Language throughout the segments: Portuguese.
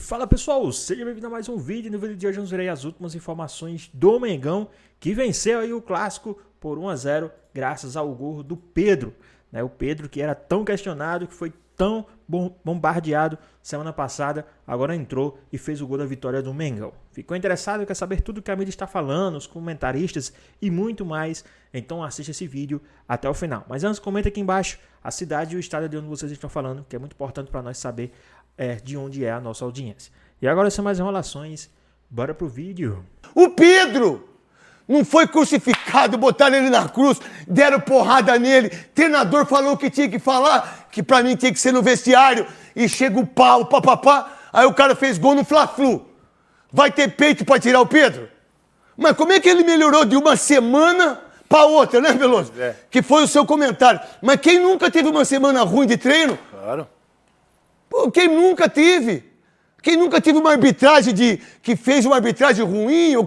Fala pessoal, seja bem-vindo a mais um vídeo. No vídeo de hoje vamos ver aí as últimas informações do Mengão, que venceu aí o Clássico por 1 a 0 graças ao gol do Pedro, né? O Pedro que era tão questionado, que foi tão bombardeado semana passada, agora entrou e fez o gol da vitória do Mengão. Ficou interessado? Quer saber tudo que a mídia está falando, os comentaristas e muito mais? Então assista esse vídeo até o final. Mas antes, comenta aqui embaixo a cidade e o estado de onde vocês estão falando, que é muito importante para nós saber de onde é a nossa audiência. E agora, sem mais enrolações, bora pro vídeo. O Pedro não foi crucificado, botaram ele na cruz, deram porrada nele, treinador falou que tinha que falar, que pra mim tinha que ser no vestiário, e chega o pau, papapá, aí o cara fez gol no Fla-Flu. Vai ter peito pra tirar o Pedro? Mas como é que ele melhorou de uma semana pra outra, né, Veloso? É. Que foi o seu comentário. Mas quem nunca teve uma semana ruim de treino? Claro. Pô, quem nunca teve? Quem nunca teve uma arbitragem que fez uma arbitragem ruim, ou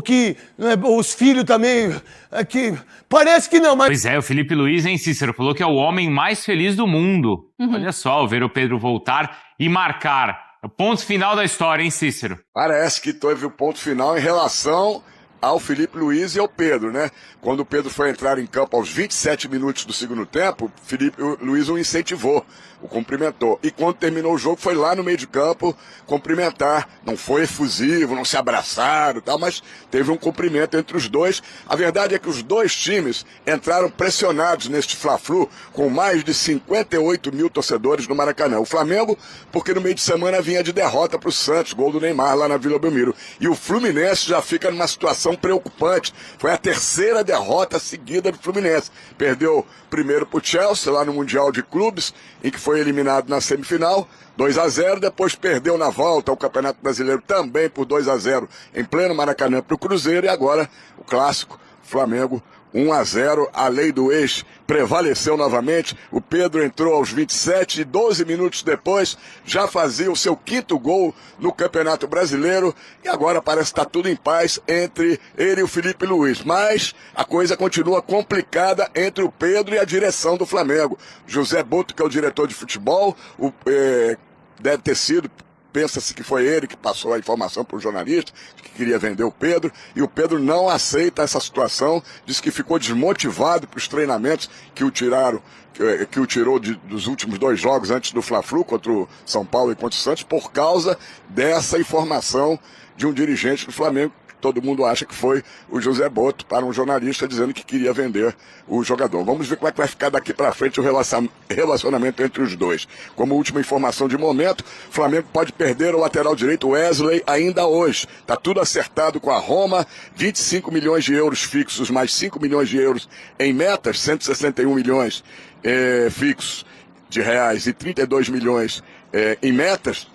que né, os filhos também, que parece que não, mas... Pois é, o Felipe Luiz, hein, Cícero, falou que é o homem mais feliz do mundo. Olha só, ver o Pedro voltar e marcar. É o ponto final da história, hein, Cícero? Parece que teve o ponto final em relação ao Felipe Luiz e ao Pedro, né? Quando o Pedro foi entrar em campo aos 27 minutos do segundo tempo, o Felipe Luiz o incentivou, o cumprimentou. E quando terminou o jogo, foi lá no meio de campo cumprimentar. Não foi efusivo, não se abraçaram e tal, mas teve um cumprimento entre os dois. A verdade é que os dois times entraram pressionados neste Fla-Flu, com mais de 58 mil torcedores no Maracanã. O Flamengo, porque no meio de semana vinha de derrota para o Santos, gol do Neymar lá na Vila Belmiro. E o Fluminense já fica numa situação preocupante. Foi a terceira derrota seguida do Fluminense. Perdeu primeiro para o Chelsea, lá no Mundial de Clubes, em que foi eliminado na semifinal, 2 a 0, depois perdeu na volta ao Campeonato Brasileiro também por 2 a 0 em pleno Maracanã para o Cruzeiro, e agora o Clássico, Flamengo 1 a 0, a lei do ex prevaleceu novamente. O Pedro entrou aos 27 e 12 minutos depois já fazia o seu quinto gol no Campeonato Brasileiro, e agora parece estar tudo em paz entre ele e o Felipe Luiz. Mas a coisa continua complicada entre o Pedro e a direção do Flamengo. José Boto, que é o diretor de futebol, deve ter sido... Pensa-se que foi ele que passou a informação para o jornalista, que queria vender o Pedro, e o Pedro não aceita essa situação, diz que ficou desmotivado para os treinamentos que o tirou dos últimos 2 jogos antes do Fla-Flu, contra o São Paulo e contra o Santos, por causa dessa informação de um dirigente do Flamengo. Todo mundo acha que foi o José Boto para um jornalista dizendo que queria vender o jogador. Vamos ver como é que vai ficar daqui para frente o relacionamento entre os dois. Como última informação de momento, o Flamengo pode perder o lateral direito Wesley ainda hoje. Está tudo acertado com a Roma, 25 milhões de euros fixos, mais 5 milhões de euros em metas, 161 milhões fixos de reais e 32 milhões em metas.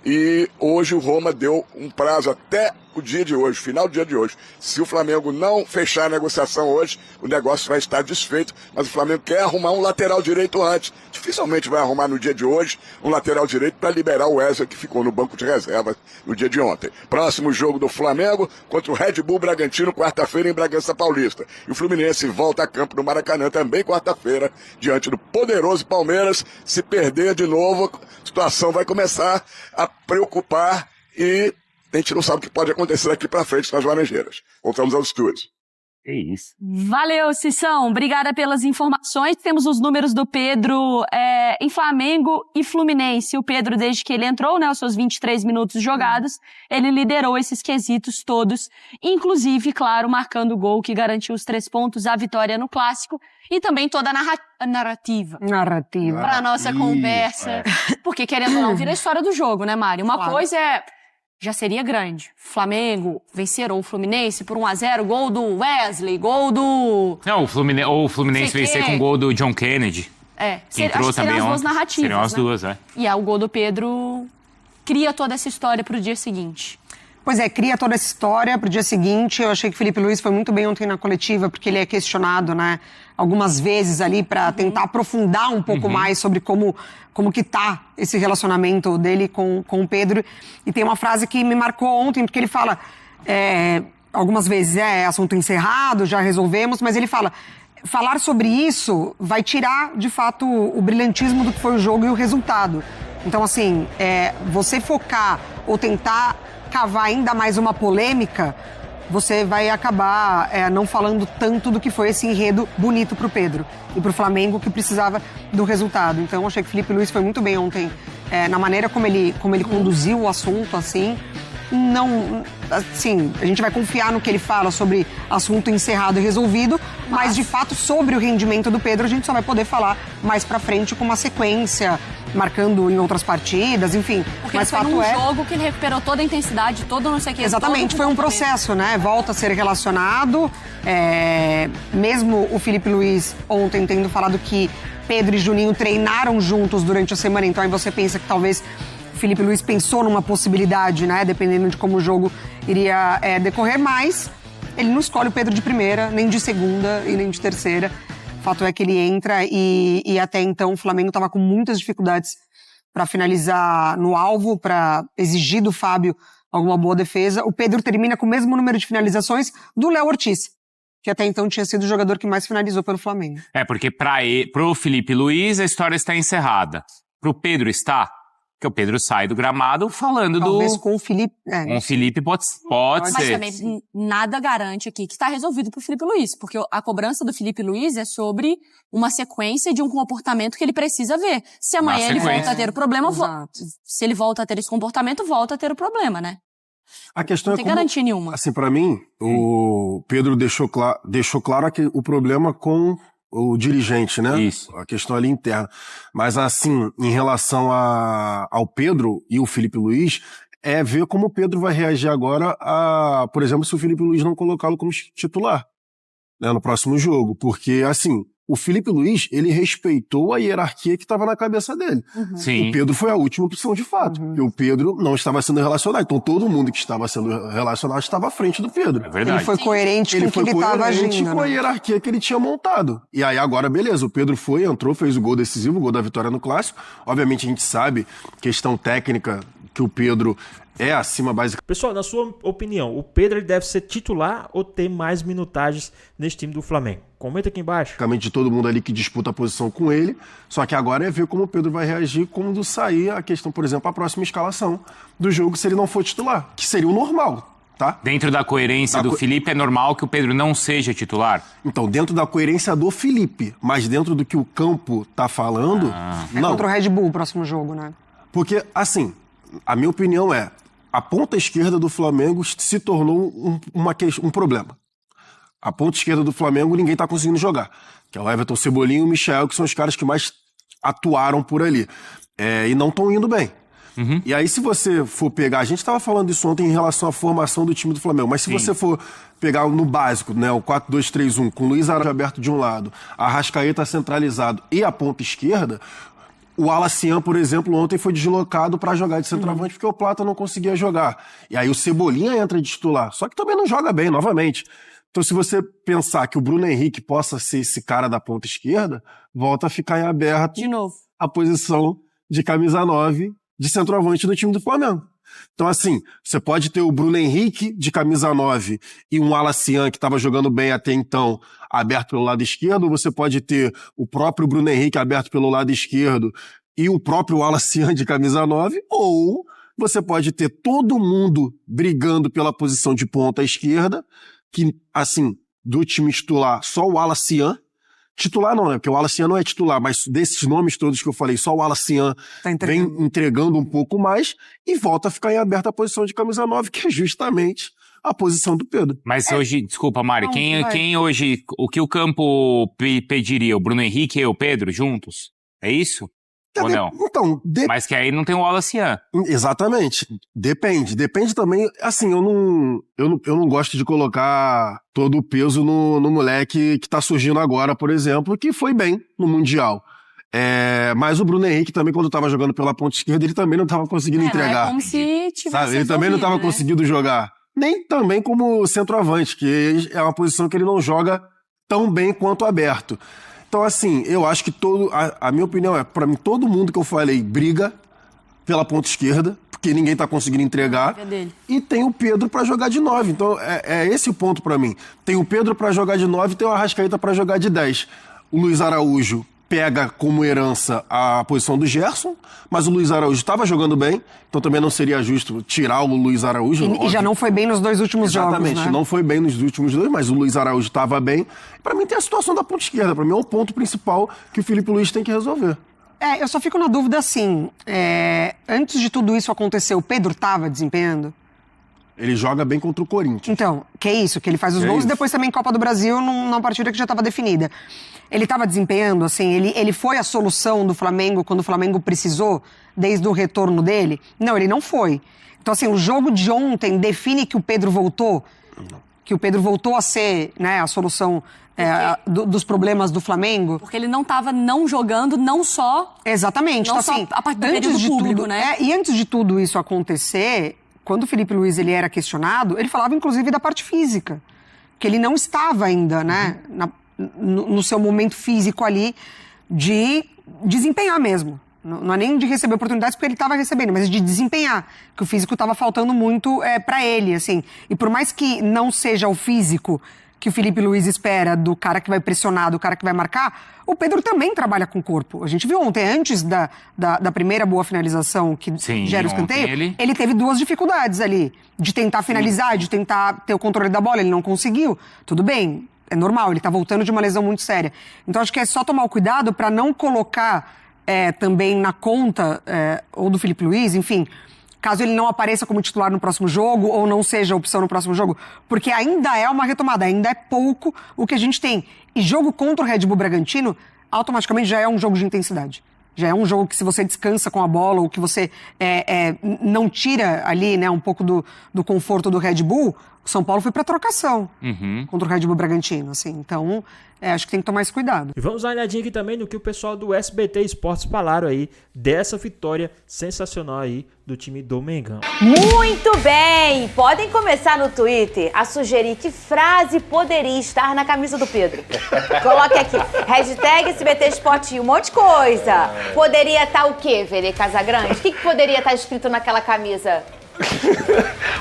E hoje o Roma deu um prazo até o dia de hoje, final do dia de hoje. Se o Flamengo não fechar a negociação hoje, o negócio vai estar desfeito, mas o Flamengo quer arrumar um lateral direito antes. Dificilmente vai arrumar no dia de hoje um lateral direito para liberar o Wesley, que ficou no banco de reserva no dia de ontem. Próximo jogo do Flamengo contra o Red Bull Bragantino, quarta-feira em Bragança Paulista. E o Fluminense volta a campo no Maracanã também quarta-feira, diante do poderoso Palmeiras. Se perder de novo, a situação vai começar a preocupar e a gente não sabe o que pode acontecer daqui para frente nas Laranjeiras. Voltamos aos estúdios. É isso. Valeu, Cissão. Obrigada pelas informações. Temos os números do Pedro em Flamengo e Fluminense. O Pedro, desde que ele entrou, né, os seus 23 minutos jogados, ele liderou esses quesitos todos, inclusive, claro, marcando o gol que garantiu os 3 pontos, a vitória no Clássico, e também toda a narrativa. Para nossa conversa. Porque, querendo ou não, vira a história do jogo, né, Mari? Uma coisa já seria grande. Flamengo vencer o Fluminense por 1 a 0, gol do Wesley, gol do... Não, o Fluminense vencer com o gol do John Kennedy. Que entrou também seriam as duas narrativas, seriam as duas, E o gol do Pedro cria toda essa história pro dia seguinte. Pois é, cria toda essa história pro dia seguinte. Eu achei que o Felipe Luiz foi muito bem ontem na coletiva, porque ele é questionado, né, algumas vezes ali para tentar aprofundar um pouco mais sobre como que tá esse relacionamento dele com o Pedro. E tem uma frase que me marcou ontem, porque ele fala, algumas vezes assunto encerrado, já resolvemos, mas ele fala, falar sobre isso vai tirar, de fato, o brilhantismo do que foi o jogo e o resultado. Então, assim, você focar ou tentar cavar ainda mais uma polêmica, você vai acabar não falando tanto do que foi esse enredo bonito pro Pedro e pro Flamengo, que precisava do resultado. Então, eu achei que o Filipe Luís foi muito bem ontem na maneira como ele conduziu o assunto, assim. Não, assim, a gente vai confiar no que ele fala sobre assunto encerrado e resolvido, mas de fato sobre o rendimento do Pedro a gente só vai poder falar mais pra frente com uma sequência, marcando em outras partidas, enfim. Porque mas foi fato num jogo que ele recuperou toda a intensidade, todo não sei o que. Exatamente, foi um processo, né? Volta a ser relacionado. Mesmo o Filipe Luís ontem tendo falado que Pedro e Juninho treinaram juntos durante a semana, então aí você pensa que talvez o Filipe Luís pensou numa possibilidade, né? Dependendo de como o jogo iria decorrer, mas ele não escolhe o Pedro de primeira, nem de segunda e nem de terceira. O fato é que ele entra e até então o Flamengo estava com muitas dificuldades para finalizar no alvo, para exigir do Fábio alguma boa defesa. O Pedro termina com o mesmo número de finalizações do Léo Ortiz, que até então tinha sido o jogador que mais finalizou pelo Flamengo. Porque pro Filipe Luís a história está encerrada. Pro Pedro está? Porque o Pedro sai do gramado falando Talvez com o Felipe... Com o Felipe pode Mas ser. também nada garante aqui que está resolvido pro Filipe Luís, porque a cobrança do Filipe Luís é sobre uma sequência de um comportamento que ele precisa ver. Se amanhã ele volta a ter o problema, se ele volta a ter esse comportamento, volta a ter o problema, né? A questão Não tem garantia nenhuma. Assim, pra mim, o Pedro deixou claro o problema com o dirigente, né? Isso. A questão ali interna. Mas, assim, em relação ao Pedro e o Filipe Luís, é ver como o Pedro vai reagir agora por exemplo, se o Filipe Luís não colocá-lo como titular, né, no próximo jogo. Porque, assim, o Filipe Luís, ele respeitou a hierarquia que estava na cabeça dele. Sim. O Pedro foi a última opção de fato. Porque o Pedro não estava sendo relacionado. Então todo mundo que estava sendo relacionado estava à frente do Pedro. É verdade. Ele foi coerente com o que ele estava agindo, com a né? hierarquia que ele tinha montado. E aí agora, beleza, o Pedro entrou, fez o gol decisivo, o gol da vitória no Clássico. Obviamente a gente sabe, questão técnica, que o Pedro é acima basicamente. Pessoal, na sua opinião, o Pedro ele deve ser titular ou ter mais minutagens nesse time do Flamengo? Comenta aqui embaixo. De todo mundo ali que disputa a posição com ele, só que agora é ver como o Pedro vai reagir quando sair a questão, por exemplo, a próxima escalação do jogo, se ele não for titular, que seria o normal, tá? Dentro da coerência do Felipe, é normal que o Pedro não seja titular? Então, dentro da coerência do Felipe, mas dentro do que o campo tá falando, não. Contra o Red Bull o próximo jogo, né? Porque, assim, a minha opinião a ponta esquerda do Flamengo se tornou um problema. A ponta esquerda do Flamengo ninguém tá conseguindo jogar. Que é o Everton, Cebolinha e o Michel, que são os caras que mais atuaram por ali. E não estão indo bem. E aí, se você for pegar... A gente estava falando isso ontem em relação à formação do time do Flamengo, mas se você for pegar no básico, né, o 4-2-3-1, com o Luiz Araújo aberto de um lado, a Arrascaeta centralizado e a ponta esquerda... O Alacian, por exemplo, ontem foi deslocado para jogar de centroavante porque o Plata não conseguia jogar. E aí o Cebolinha entra de titular, só que também não joga bem, novamente. Então, se você pensar que o Bruno Henrique possa ser esse cara da ponta esquerda, volta a ficar em aberto De novo. a posição de camisa 9 de centroavante do time do Flamengo. Então, assim, você pode ter o Bruno Henrique de camisa 9 e um Alacian que estava jogando bem até então aberto pelo lado esquerdo, ou você pode ter o próprio Bruno Henrique aberto pelo lado esquerdo e o próprio Alacian de camisa 9, ou você pode ter todo mundo brigando pela posição de ponta esquerda, que, assim, do time titular, só o Alacian. Titular não, né? Porque o Alacian não é titular, mas desses nomes todos que eu falei, só o Alacian vem entregando um pouco mais e volta a ficar em aberta a posição de camisa 9, que é justamente a posição do Pedro. Mas hoje, desculpa, Mari, quem hoje, o que o campo pediria? O Bruno Henrique e o Pedro juntos? É isso? Ou não? Então, Mas que aí não tem o Alacian. Exatamente. Depende. Depende também, assim, eu não gosto de colocar todo o peso no moleque que tá surgindo agora, por exemplo, que foi bem no Mundial. Mas o Bruno Henrique também, quando tava jogando pela ponta esquerda, ele também não tava conseguindo entregar. É como se tivesse sabe? Ele também não tava conseguindo jogar. Nem também como centroavante, que é uma posição que ele não joga tão bem quanto aberto. Então, assim, eu acho que a minha opinião pra mim, todo mundo que eu falei briga pela ponta esquerda, porque ninguém tá conseguindo entregar. E tem o Pedro pra jogar de 9. Então, é esse o ponto pra mim. Tem o Pedro pra jogar de 9 e tem o Arrascaeta pra jogar de 10. O Luiz Araújo pega como herança a posição do Gerson, mas o Luiz Araújo estava jogando bem, então também não seria justo tirar o Luiz Araújo. E já não foi bem nos 2 últimos jogos, Exatamente, né? não foi bem nos últimos 2, mas o Luiz Araújo estava bem. Para mim tem a situação da ponta esquerda, para mim é o ponto principal que o Filipe Luiz tem que resolver. Eu só fico na dúvida assim, antes de tudo isso acontecer, o Pedro estava desempenhando? Ele joga bem contra o Corinthians. Então, que isso, que ele faz os gols e depois também Copa do Brasil numa partida que já estava definida. Ele estava desempenhando, assim, ele foi a solução do Flamengo quando o Flamengo precisou, desde o retorno dele? Não, ele não foi. Então, assim, o jogo de ontem define que o Pedro voltou? Que o Pedro voltou a ser, né, a solução dos problemas do Flamengo? Porque ele não estava não jogando, não só... Exatamente. Não então, assim, só a partir do período público, né? E antes de tudo isso acontecer... Quando o Filipe Luiz ele era questionado, ele falava inclusive da parte física, que ele não estava ainda, né, no seu momento físico ali de desempenhar mesmo. Não é nem de receber oportunidades porque ele estava recebendo, mas de desempenhar, que o físico estava faltando muito para ele, assim. E por mais que não seja o físico que o Filipe Luiz espera do cara que vai pressionar, do cara que vai marcar, o Pedro também trabalha com o corpo. A gente viu ontem, antes da primeira boa finalização que gera o escanteio, ele teve 2 dificuldades ali, de tentar finalizar, de tentar ter o controle da bola, ele não conseguiu. Tudo bem, é normal, ele tá voltando de uma lesão muito séria. Então acho que é só tomar o cuidado para não colocar também na conta, ou do Filipe Luiz, enfim... Caso ele não apareça como titular no próximo jogo ou não seja opção no próximo jogo, porque ainda é uma retomada, ainda é pouco o que a gente tem. E jogo contra o Red Bull Bragantino, automaticamente já é um jogo de intensidade. Já é um jogo que se você descansa com a bola ou que você não tira ali, né, um pouco do conforto do Red Bull, o São Paulo foi para trocação contra o Red Bull Bragantino, assim. Então, acho que tem que tomar esse cuidado. E vamos dar uma olhadinha aqui também no que o pessoal do SBT Esportes falaram aí dessa vitória sensacional aí do time do Mengão. Muito bem! Podem começar no Twitter a sugerir que frase poderia estar na camisa do Pedro. Coloque aqui, hashtag SBT Esporte, um monte de coisa. Poderia estar o quê, Vene Casagrande? O que poderia estar escrito naquela camisa?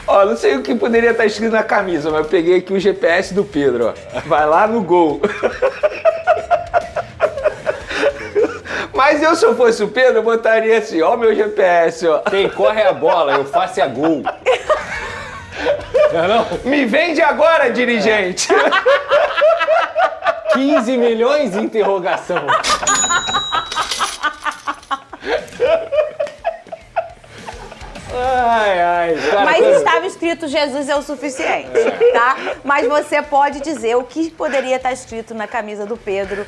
Ó, não sei o que poderia estar escrito na camisa, mas eu peguei aqui o GPS do Pedro, ó. Vai lá no gol. Mas eu, se eu fosse o Pedro, eu botaria assim, ó meu GPS, ó. Quem corre é a bola, eu faço é gol. Não? Me vende agora, dirigente. 15 milhões de interrogação. Mas estava escrito Jesus é o suficiente, tá? Mas você pode dizer o que poderia estar escrito na camisa do Pedro.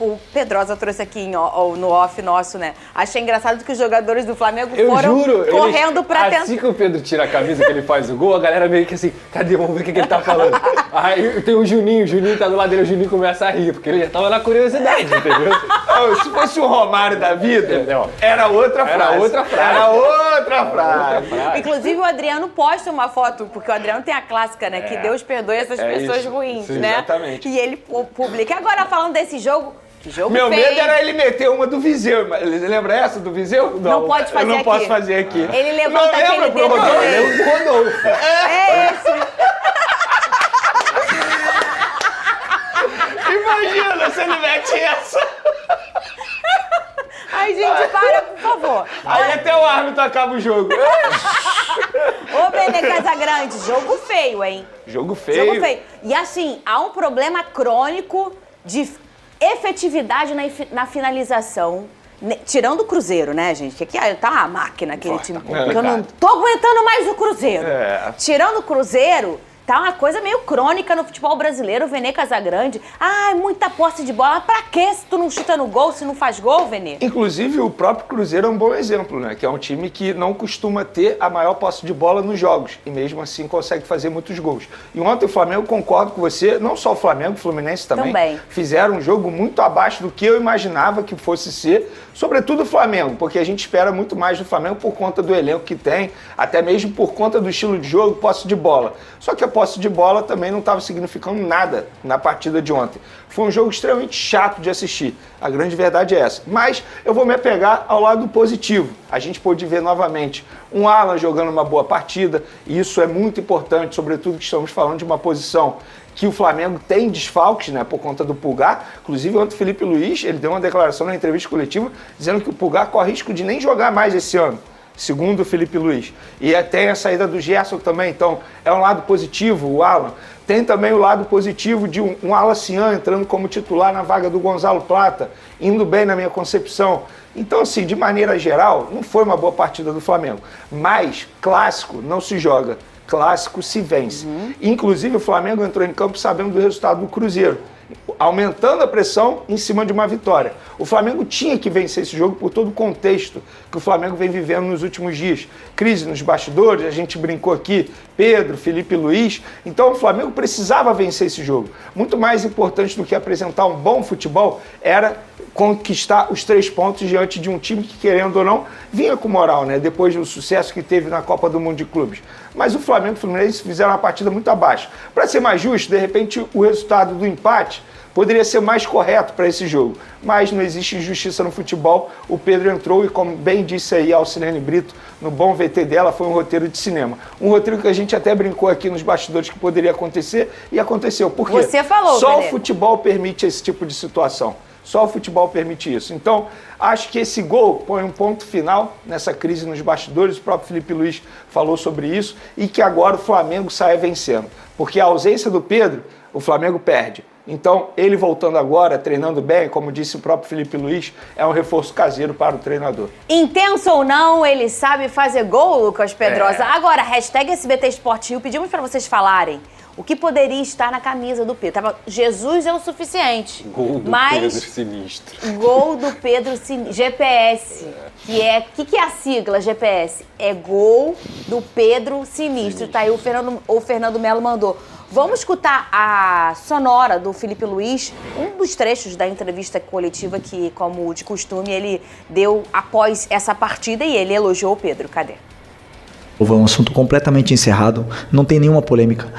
O Pedrosa trouxe aqui no off nosso, né? Achei engraçado que os jogadores do Flamengo foram correndo pra tentar. Assim que o Pedro tira a camisa, que ele faz o gol, a galera meio que assim, cadê? Vamos ver o que ele tá falando. Aí tem o Juninho tá do lado dele, o Juninho começa a rir, porque ele já tava na curiosidade, entendeu? Se fosse o Romário da vida, era outra frase. Era outra frase. Inclusive, o Adriano posta uma foto, porque o Adriano tem a clássica, né? Que Deus perdoe essas pessoas ruins, né? Exatamente. E ele publica. Agora, falando desse jogo, que jogo Meu feio, medo era ele meter uma do Viseu. Lembra essa do Viseu? Não pode fazer aqui. Eu não posso fazer aqui. Ele levanta aquele dedo. Eu Rodolfo. É esse. Imagina se ele mete essa. Ai, gente, para, por favor. Aí até o árbitro acaba o jogo. Ô, Vene Casagrande, jogo feio, hein? Jogo feio. E assim, há um problema crônico de efetividade na finalização. Tirando o Cruzeiro, né, gente? Que aqui tá uma máquina aquele time. Eu não tô aguentando mais o Cruzeiro. Tirando o Cruzeiro, tá uma coisa meio crônica no futebol brasileiro, o Vene Casagrande. Muita posse de bola. Mas pra quê se tu não chuta no gol, se não faz gol, Vene? Inclusive, o próprio Cruzeiro é um bom exemplo, né? Que é um time que não costuma ter a maior posse de bola nos jogos. E mesmo assim consegue fazer muitos gols. E ontem o Flamengo, concordo com você, não só o Flamengo, o Fluminense também. Fizeram um jogo muito abaixo do que eu imaginava que fosse ser. Sobretudo o Flamengo, porque a gente espera muito mais do Flamengo por conta do elenco que tem, até mesmo por conta do estilo de jogo, posse de bola. Só que a posse de bola também não estava significando nada na partida de ontem. Foi um jogo extremamente chato de assistir. A grande verdade é essa. Mas eu vou me apegar ao lado positivo. A gente pôde ver novamente um Alan jogando uma boa partida, e isso é muito importante, sobretudo que estamos falando de uma posição que o Flamengo tem desfalques, né, por conta do Pulgar. Inclusive, ontem o Filipe Luiz, ele deu uma declaração na entrevista coletiva dizendo que o Pulgar corre risco de nem jogar mais esse ano, segundo o Filipe Luiz. E tem a saída do Gerson também, então é um lado positivo, o Alan. Tem também o lado positivo de um Alan Cian entrando como titular na vaga do Gonzalo Plata, indo bem na minha concepção. Então, assim, de maneira geral, não foi uma boa partida do Flamengo. Mas clássico não se joga, clássico se vence. Inclusive, o Flamengo entrou em campo sabendo do resultado do Cruzeiro, aumentando a pressão em cima de uma vitória. O Flamengo tinha que vencer esse jogo por todo o contexto que o Flamengo vem vivendo nos últimos dias. Crise nos bastidores, a gente brincou aqui, Pedro, Filipe Luiz. Então o Flamengo precisava vencer esse jogo. Muito mais importante do que apresentar um bom futebol era conquistar os 3 pontos diante de um time que, querendo ou não, vinha com moral, né? Depois do sucesso que teve na Copa do Mundo de Clubes. Mas o Flamengo e o Fluminense fizeram uma partida muito abaixo. Para ser mais justo, de repente o resultado do empate poderia ser mais correto para esse jogo. Mas não existe injustiça no futebol. O Pedro entrou e, como bem disse aí a Alcilene Brito, no bom VT dela, foi um roteiro de cinema. Um roteiro que a gente até brincou aqui nos bastidores que poderia acontecer, e aconteceu. Por quê? Você falou, Só Pereira. o futebol permite esse tipo de situação. Só o futebol permite isso. Então, acho que esse gol põe um ponto final nessa crise nos bastidores. O próprio Filipe Luiz falou sobre isso. E que agora o Flamengo sai vencendo. Porque a ausência do Pedro, o Flamengo perde. Então, ele voltando agora, treinando bem, como disse o próprio Filipe Luiz, é um reforço caseiro para o treinador. Intenso ou não, ele sabe fazer gol, Lucas Pedrosa. Agora, hashtag SBT Esporte Rio, pedimos para vocês falarem o que poderia estar na camisa do Pedro. Tava, Jesus é o suficiente. Gol do mas Pedro sinistro. Gol do Pedro sinistro. GPS. Que é a sigla GPS? É gol do Pedro sinistro. Tá aí o Fernando Melo mandou. Vamos escutar a sonora do Filipe Luiz, um dos trechos da entrevista coletiva que, como de costume, ele deu após essa partida, e ele elogiou o Pedro. Cadê? É um assunto completamente encerrado, não tem nenhuma polêmica,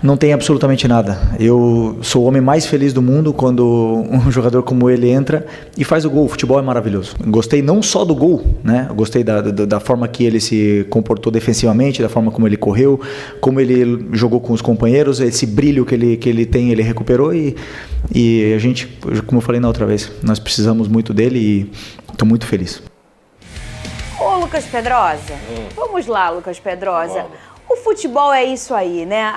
não tem absolutamente nada. Eu sou o homem mais feliz do mundo quando um jogador como ele entra e faz o gol. O futebol é maravilhoso. Gostei não só do gol, né? Gostei da forma que ele se comportou defensivamente, da forma como ele correu, como ele jogou com os companheiros, esse brilho que ele tem, ele recuperou e a gente, como eu falei na outra vez, nós precisamos muito dele e estou muito feliz. Ô, Lucas Pedrosa, vamos lá, Lucas Pedrosa. O futebol é isso aí, né?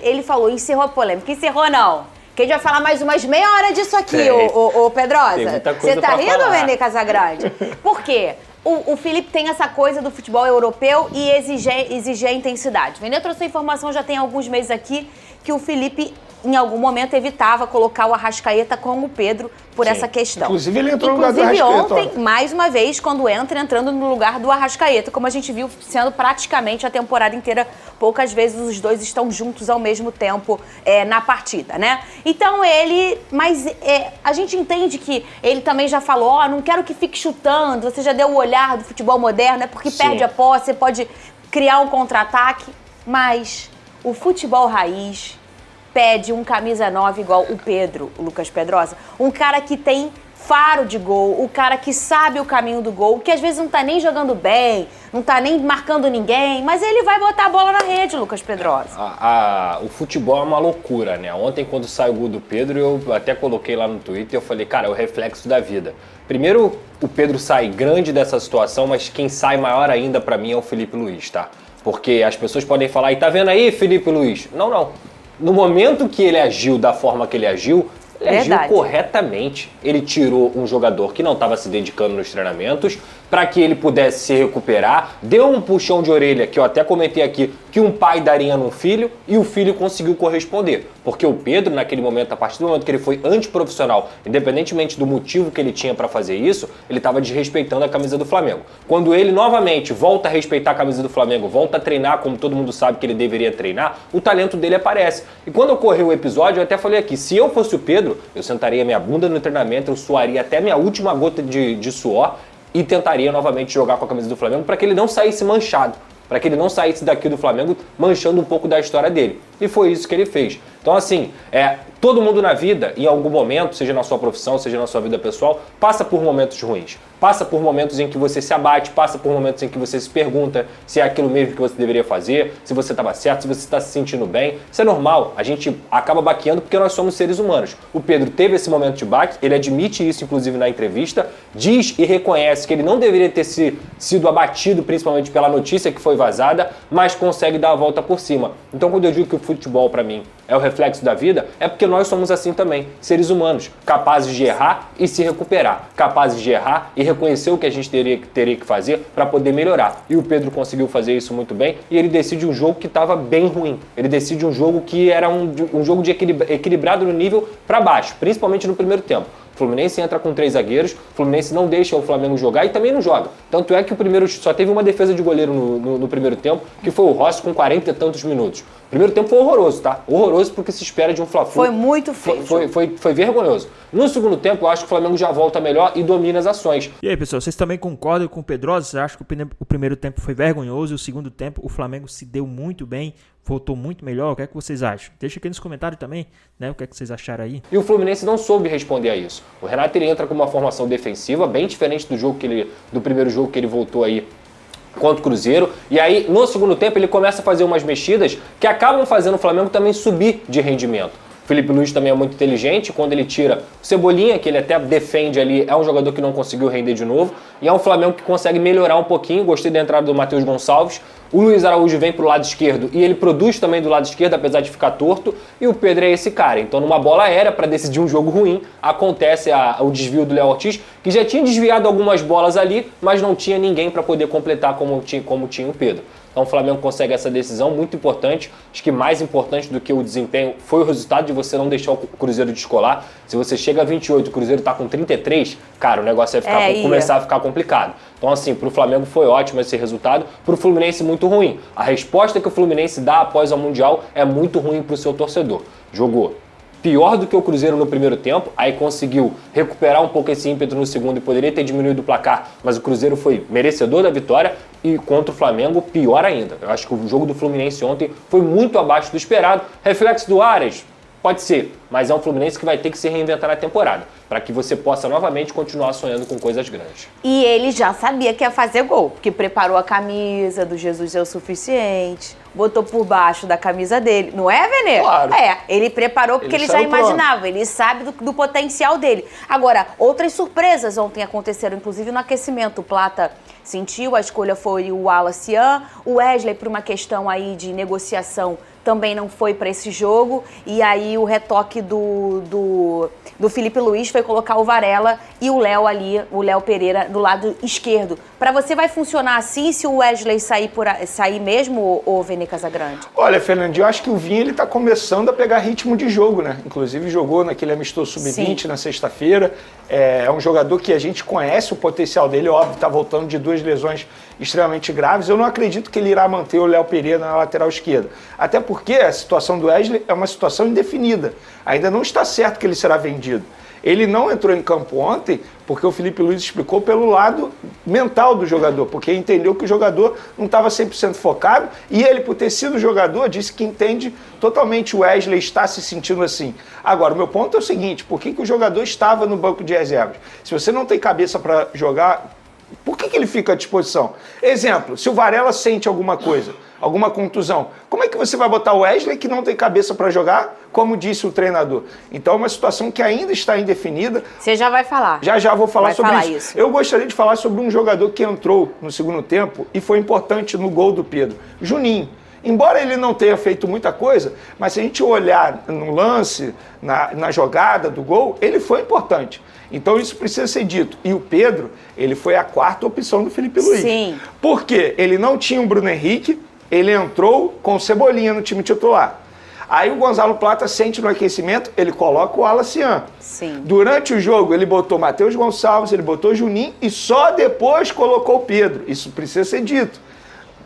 Ele falou, encerrou a polêmica. Encerrou não. Que a gente vai falar mais umas meia hora disso aqui, ô Pedrosa. Tem muita coisa Você tá pra rindo, falar. Vene Casagrande? Por quê? O Felipe tem essa coisa do futebol europeu e exigir a intensidade. Vene trouxe a informação já tem alguns meses aqui que o Felipe, em algum momento, evitava colocar o Arrascaeta com o Pedro por essa questão. Inclusive, ele entrou no lugar do Inclusive, Arrascaeta ontem, mais uma vez, quando entrando no lugar do Arrascaeta, como a gente viu sendo praticamente a temporada inteira, poucas vezes os dois estão juntos ao mesmo tempo na partida, né? Então a gente entende que ele também já falou, não quero que fique chutando, você já deu o olhar do futebol moderno, porque perde a posse, você pode criar um contra-ataque, mas o futebol raiz pede um camisa 9 igual o Pedro, o Lucas Pedrosa. Um cara que tem faro de gol, o cara que sabe o caminho do gol, que às vezes não tá nem jogando bem, não tá nem marcando ninguém, mas ele vai botar a bola na rede, Lucas Pedrosa. O futebol é uma loucura, né? Ontem, quando saiu o gol do Pedro, eu até coloquei lá no Twitter, eu falei, cara, é o reflexo da vida. Primeiro, o Pedro sai grande dessa situação, mas quem sai maior ainda pra mim é o Filipe Luiz, tá? Porque as pessoas podem falar, e tá vendo aí, Filipe Luiz? Não. No momento que ele agiu da forma que ele agiu corretamente. Ele tirou um jogador que não estava se dedicando nos treinamentos para que ele pudesse se recuperar, deu um puxão de orelha, que eu até comentei aqui, que um pai daria num filho, e o filho conseguiu corresponder. Porque o Pedro, naquele momento, a partir do momento que ele foi antiprofissional, independentemente do motivo que ele tinha para fazer isso, ele estava desrespeitando a camisa do Flamengo. Quando ele, novamente, volta a respeitar a camisa do Flamengo, volta a treinar como todo mundo sabe que ele deveria treinar, o talento dele aparece. E quando ocorreu o episódio, eu até falei aqui, se eu fosse o Pedro, eu sentaria minha bunda no treinamento, eu suaria até minha última gota de suor, e tentaria novamente jogar com a camisa do Flamengo para que ele não saísse manchado, para que ele não saísse daqui do Flamengo manchando um pouco da história dele. E foi isso que ele fez. Então, assim, todo mundo na vida, em algum momento, seja na sua profissão, seja na sua vida pessoal, passa por momentos ruins. Passa por momentos em que você se abate, passa por momentos em que você se pergunta se é aquilo mesmo que você deveria fazer, se você estava certo, se você está se sentindo bem. Isso é normal, a gente acaba baqueando porque nós somos seres humanos. O Pedro teve esse momento de baque, ele admite isso inclusive na entrevista, diz e reconhece que ele não deveria ter sido abatido principalmente pela notícia que foi vazada, mas consegue dar a volta por cima. Então quando eu digo que o futebol para mim é o reflexo da vida, é porque nós somos assim também, seres humanos, capazes de errar e se recuperar, capazes de errar e reconhecer o que a gente teria que fazer para poder melhorar. E o Pedro conseguiu fazer isso muito bem e ele decide um jogo que estava bem ruim. Ele decide um jogo que era um jogo de equilibrado no nível para baixo, principalmente no primeiro tempo. O Fluminense entra com 3 zagueiros, o Fluminense não deixa o Flamengo jogar e também não joga. Tanto é que o primeiro só teve uma defesa de goleiro no primeiro tempo, que foi o Rossi com 40 e tantos minutos. O primeiro tempo foi horroroso, tá? Horroroso porque se espera de um Fla-Flu. Foi muito feio. Foi vergonhoso. No segundo tempo, eu acho que o Flamengo já volta melhor e domina as ações. E aí, pessoal, vocês também concordam com o Pedrosa? Vocês acham que o primeiro tempo foi vergonhoso e o segundo tempo o Flamengo se deu muito bem, voltou muito melhor? O que é que vocês acham? Deixa aqui nos comentários também, né? O que é que vocês acharam aí? E o Fluminense não soube responder a isso. O Renato ele entra com uma formação defensiva bem diferente do primeiro jogo que ele voltou aí contra o Cruzeiro, e aí no segundo tempo ele começa a fazer umas mexidas que acabam fazendo o Flamengo também subir de rendimento. O Filipe Luís também é muito inteligente, quando ele tira o Cebolinha, que ele até defende ali, é um jogador que não conseguiu render de novo, e é um Flamengo que consegue melhorar um pouquinho. Gostei da entrada do Matheus Gonçalves. O Luiz Araújo vem pro lado esquerdo e ele produz também do lado esquerdo, apesar de ficar torto, e o Pedro é esse cara. Então numa bola aérea, para decidir um jogo ruim, acontece o desvio do Léo Ortiz, que já tinha desviado algumas bolas ali, mas não tinha ninguém para poder completar como tinha o Pedro. Então o Flamengo consegue essa decisão muito importante. Acho que mais importante do que o desempenho foi o resultado de você não deixar o Cruzeiro descolar. Se você chega a 28 e o Cruzeiro tá com 33, cara, o negócio vai começar a ficar complicado. Então assim, pro Flamengo foi ótimo esse resultado, pro Fluminense muito ruim. A resposta que o Fluminense dá após o Mundial é muito ruim pro seu torcedor. Jogou pior do que o Cruzeiro no primeiro tempo, aí conseguiu recuperar um pouco esse ímpeto no segundo e poderia ter diminuído o placar, mas o Cruzeiro foi merecedor da vitória, e contra o Flamengo, pior ainda. Eu acho que o jogo do Fluminense ontem foi muito abaixo do esperado. Reflexo do Arias? Pode ser, mas é um Fluminense que vai ter que se reinventar na temporada, para que você possa novamente continuar sonhando com coisas grandes. E ele já sabia que ia fazer gol, porque preparou a camisa do Jesus é o suficiente, botou por baixo da camisa dele. Não é, Venê? Claro. Ele preparou porque ele já imaginava, ele sabe do potencial dele. Agora, outras surpresas ontem aconteceram, inclusive no aquecimento. O Plata sentiu, a escolha foi o Wallace Ian, o Wesley, por uma questão aí de negociação, também não foi para esse jogo, e aí o retoque do Filipe Luís foi colocar o Varela e o Léo ali, o Léo Pereira, do lado esquerdo. Para você vai funcionar assim se o Wesley sair mesmo, ou Vene Casagrande? Olha, Fernandinho, eu acho que o Vinha ele tá começando a pegar ritmo de jogo, né? Inclusive jogou naquele amistoso sub-20 na sexta-feira. É um jogador que a gente conhece o potencial dele, óbvio, tá voltando de 2 lesões extremamente graves. Eu não acredito que ele irá manter o Léo Pereira na lateral esquerda. Até porque a situação do Wesley é uma situação indefinida. Ainda não está certo que ele será vendido. Ele não entrou em campo ontem porque o Filipe Luís explicou pelo lado mental do jogador, porque entendeu que o jogador não estava 100% focado, e ele, por ter sido jogador, disse que entende totalmente o Wesley está se sentindo assim. Agora, o meu ponto é o seguinte: por que o jogador estava no banco de reservas? Se você não tem cabeça para jogar, por que ele fica à disposição? Exemplo, se o Varela sente alguma coisa, alguma contusão, como é que você vai botar o Wesley que não tem cabeça para jogar, como disse o treinador? Então é uma situação que ainda está indefinida. Você já vai falar. Já vou falar sobre isso. Eu gostaria de falar sobre um jogador que entrou no segundo tempo e foi importante no gol do Pedro, Juninho. Embora ele não tenha feito muita coisa, mas se a gente olhar no lance, na jogada do gol, ele foi importante. Então isso precisa ser dito. E o Pedro, ele foi a 4ª opção do Filipe Luís. Sim. Por quê? Ele não tinha o Bruno Henrique, ele entrou com o Cebolinha no time titular. Aí o Gonzalo Plata sente no aquecimento, ele coloca o Wallace Ian. Sim. Durante o jogo, ele botou Matheus Gonçalves, ele botou Juninho e só depois colocou o Pedro. Isso precisa ser dito.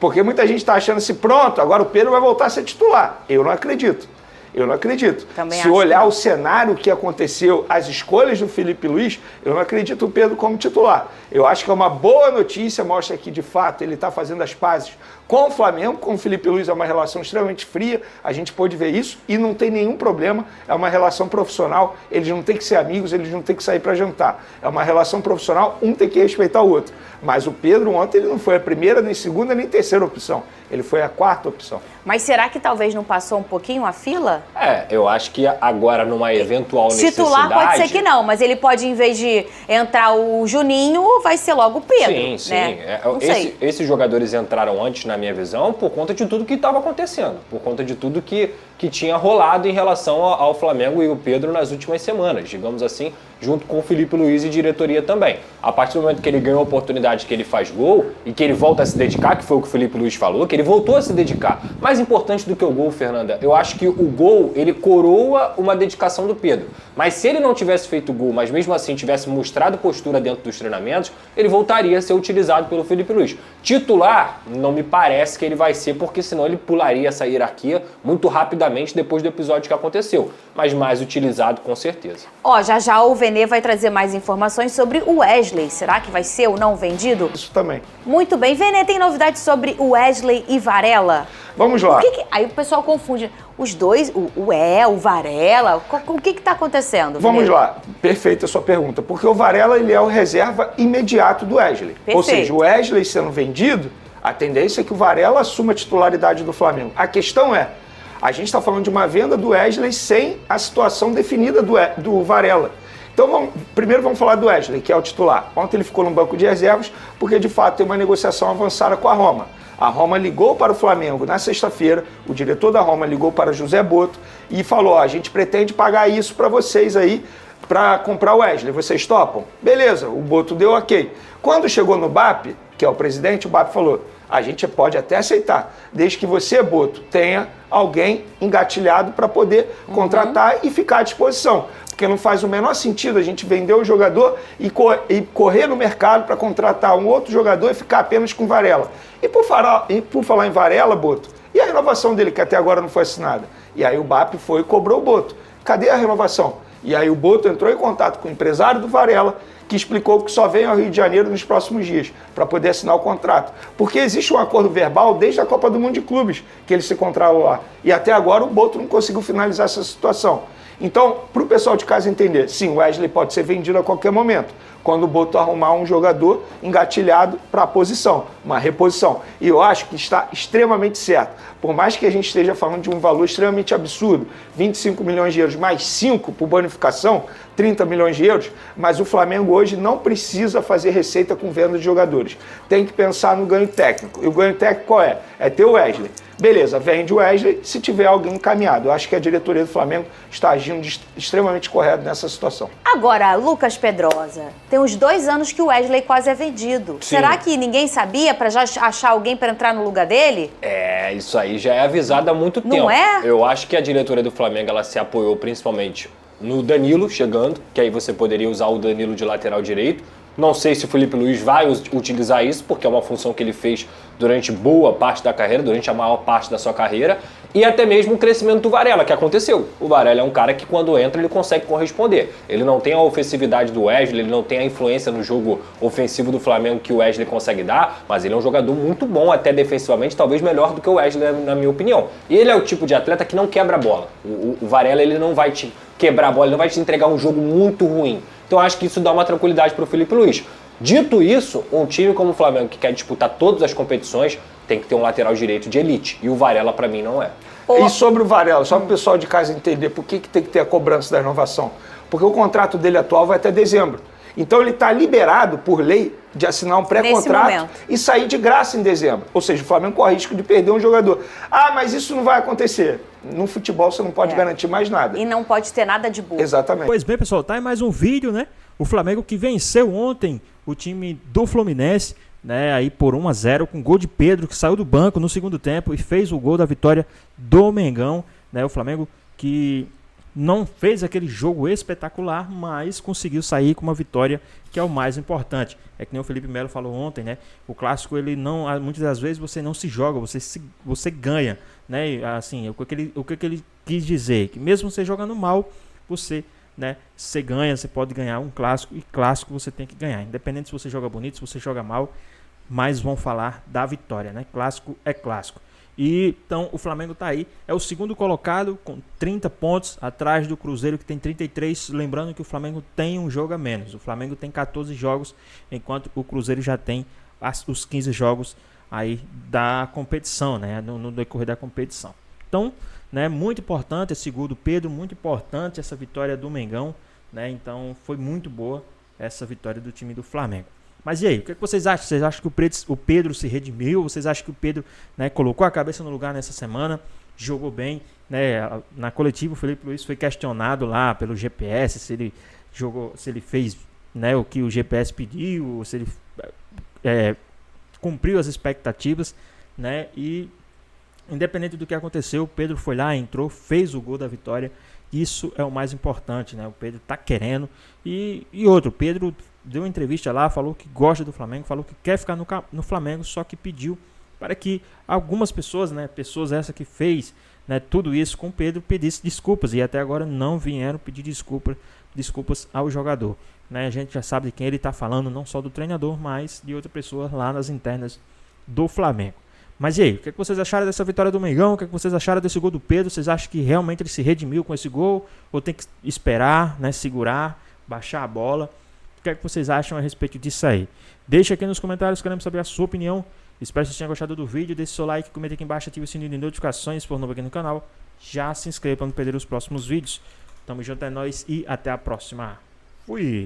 Porque muita gente está achando assim, pronto, agora o Pedro vai voltar a ser titular. Eu não acredito. Eu não acredito. Também Se acho olhar que o cenário que aconteceu, as escolhas do Filipe Luiz, eu não acredito o Pedro como titular. Eu acho que é uma boa notícia, mostra que de fato ele está fazendo as pazes com o Flamengo, com o Filipe Luiz é uma relação extremamente fria, a gente pôde ver isso e não tem nenhum problema, é uma relação profissional, eles não têm que ser amigos, eles não têm que sair para jantar. É uma relação profissional, um tem que respeitar o outro. Mas o Pedro ontem ele não foi a primeira, nem segunda, nem terceira opção. Ele foi a quarta opção. Mas será que talvez não passou um pouquinho a fila? Eu acho que agora numa eventual Titular necessidade... pode ser que não, mas ele pode, em vez de entrar o Juninho, vai ser logo o Pedro. Sim, sim. Né? Não sei. Esses jogadores entraram antes, na minha visão, por conta de tudo que estava acontecendo, por conta de tudo que tinha rolado em relação ao Flamengo e o Pedro nas últimas semanas, digamos assim, junto com o Filipe Luiz e diretoria também. A partir do momento que ele ganhou a oportunidade, que ele faz gol e que ele volta a se dedicar, que foi o que o Filipe Luiz falou, que ele voltou a se dedicar. Mais importante do que o gol, Fernanda, eu acho que o gol, ele coroa uma dedicação do Pedro. Mas se ele não tivesse feito gol, mas mesmo assim tivesse mostrado postura dentro dos treinamentos, ele voltaria a ser utilizado pelo Filipe Luiz. Titular, não me parece que ele vai ser, porque senão ele pularia essa hierarquia muito rapidamente depois do episódio que aconteceu. Mas mais utilizado, com certeza. Já o Vene vai trazer mais informações sobre o Wesley. Será que vai ser ou não vendido? Isso também. Muito bem. Vene, tem novidades sobre o Wesley e Varela? Vamos lá. Aí o pessoal confunde os dois, o Varela. O que está acontecendo? Vamos Vene? lá. Perfeita a sua pergunta. Porque o Varela ele é o reserva imediato do Wesley. Perfeito. Ou seja, o Wesley sendo vendido, a tendência é que o Varela assuma a titularidade do Flamengo. A questão é, a gente está falando de uma venda do Wesley sem a situação definida do Varela. Então, primeiro vamos falar do Wesley, que é o titular. Ontem ele ficou no banco de reservas porque, de fato, tem uma negociação avançada com a Roma. A Roma ligou para o Flamengo na sexta-feira, o diretor da Roma ligou para José Boto e falou, a gente pretende pagar isso para vocês aí, para comprar o Wesley. Vocês topam? Beleza, o Boto deu ok. Quando chegou no BAP, que é o presidente, o BAP falou, a gente pode até aceitar, desde que você, Boto, tenha alguém engatilhado para poder contratar e ficar à disposição. Porque não faz o menor sentido a gente vender o jogador e correr no mercado para contratar um outro jogador e ficar apenas com Varela. E por falar em Varela, Boto, e a renovação dele, que até agora não foi assinada? E aí o BAP foi e cobrou o Boto. Cadê a renovação? E aí o Boto entrou em contato com o empresário do Varela, que explicou que só vem ao Rio de Janeiro nos próximos dias, para poder assinar o contrato. Porque existe um acordo verbal desde a Copa do Mundo de Clubes, que eles se encontraram lá. E até agora o Boto não conseguiu finalizar essa situação. Então, para o pessoal de casa entender, sim, o Wesley pode ser vendido a qualquer momento, quando o Boto arrumar um jogador engatilhado para a posição, uma reposição. E eu acho que está extremamente certo. Por mais que a gente esteja falando de um valor extremamente absurdo, 25 milhões de euros mais 5 por bonificação, 30 milhões de euros, mas o Flamengo hoje não precisa fazer receita com venda de jogadores. Tem que pensar no ganho técnico. E o ganho técnico qual é? É ter o Wesley. Beleza, vende o Wesley se tiver alguém encaminhado. Eu acho que a diretoria do Flamengo está agindo extremamente correto nessa situação. Agora, Lucas Pedrosa, tem uns 2 anos que o Wesley quase é vendido. Sim. Será que ninguém sabia para já achar alguém para entrar no lugar dele? Isso aí já é avisado há muito tempo. Não é? Eu acho que a diretoria do Flamengo ela se apoiou principalmente no Danilo chegando, que aí você poderia usar o Danilo de lateral direito. Não sei se o Filipe Luiz vai utilizar isso, porque é uma função que ele fez durante boa parte da carreira, durante a maior parte da sua carreira, e até mesmo o crescimento do Varela, que aconteceu. O Varela é um cara que quando entra ele consegue corresponder. Ele não tem a ofensividade do Wesley, ele não tem a influência no jogo ofensivo do Flamengo que o Wesley consegue dar, mas ele é um jogador muito bom, até defensivamente, talvez melhor do que o Wesley, na minha opinião. E ele é o tipo de atleta que não quebra a bola. O Varela ele não vai te quebrar a bola, ele não vai te entregar um jogo muito ruim. Então acho que isso dá uma tranquilidade para o Filipe Luiz. Dito isso, um time como o Flamengo que quer disputar todas as competições tem que ter um lateral direito de elite. E o Varela, para mim, não é. E sobre o Varela, só para o pessoal de casa entender por que tem que ter a cobrança da renovação. Porque o contrato dele atual vai até dezembro. Então ele está liberado, por lei, de assinar um pré-contrato e sair de graça em dezembro. Ou seja, o Flamengo corre risco de perder um jogador. Ah, mas isso não vai acontecer. No futebol você não pode garantir mais nada. E não pode ter nada de burro. Exatamente. Pois bem, pessoal, tá aí mais um vídeo, né? O Flamengo que venceu ontem o time do Fluminense, né? Aí por 1-0 com gol de Pedro, que saiu do banco no segundo tempo e fez o gol da vitória do Mengão, né? O Flamengo que não fez aquele jogo espetacular, mas conseguiu sair com uma vitória, que é o mais importante. É que nem o Felipe Melo falou ontem, né? O clássico, ele não, muitas das vezes você não se joga, você ganha, né? Assim, o que ele quis dizer que mesmo você jogando mal, você ganha, você pode ganhar um clássico, e clássico você tem que ganhar, independente se você joga bonito, se você joga mal, mas vão falar da vitória, né? Clássico é clássico. E então o Flamengo tá aí, é o segundo colocado com 30 pontos, atrás do Cruzeiro que tem 33, lembrando que o Flamengo tem um jogo a menos, o Flamengo tem 14 jogos, enquanto o Cruzeiro já tem os 15 jogos aí da competição, né? No decorrer da competição. Então, né, muito importante esse gol do Pedro, muito importante essa vitória do Mengão, né? Então foi muito boa essa vitória do time do Flamengo. Mas e aí, o que vocês acham? Vocês acham que o Pedro se redimiu? Vocês acham que o Pedro, né, colocou a cabeça no lugar nessa semana, jogou bem, né? Na coletiva o Filipe Luís foi questionado lá pelo GPS, se ele fez, né, o que o GPS pediu, se ele cumpriu as expectativas, né? E independente do que aconteceu, o Pedro foi lá, entrou, fez o gol da vitória. Isso é o mais importante, né? O Pedro tá querendo. E outro, o Pedro deu uma entrevista lá, falou que gosta do Flamengo, falou que quer ficar no Flamengo, só que pediu para que algumas pessoas, né? Pessoas essa que fez, né, tudo isso com o Pedro, pedisse desculpas. E até agora não vieram pedir desculpas ao jogador, né? A gente já sabe de quem ele tá falando, não só do treinador, mas de outra pessoa lá nas internas do Flamengo. Mas e aí, o que vocês acharam dessa vitória do Mengão? O que vocês acharam desse gol do Pedro? Vocês acham que realmente ele se redimiu com esse gol? Ou tem que esperar, né, segurar, baixar a bola? O que vocês acham a respeito disso aí? Deixa aqui nos comentários, queremos saber a sua opinião. Espero que vocês tenham gostado do vídeo. Deixe seu like, comente aqui embaixo, ative o sininho de notificações se for novo aqui no canal. Já se inscreva para não perder os próximos vídeos. Tamo junto, é nóis e até a próxima. Fui!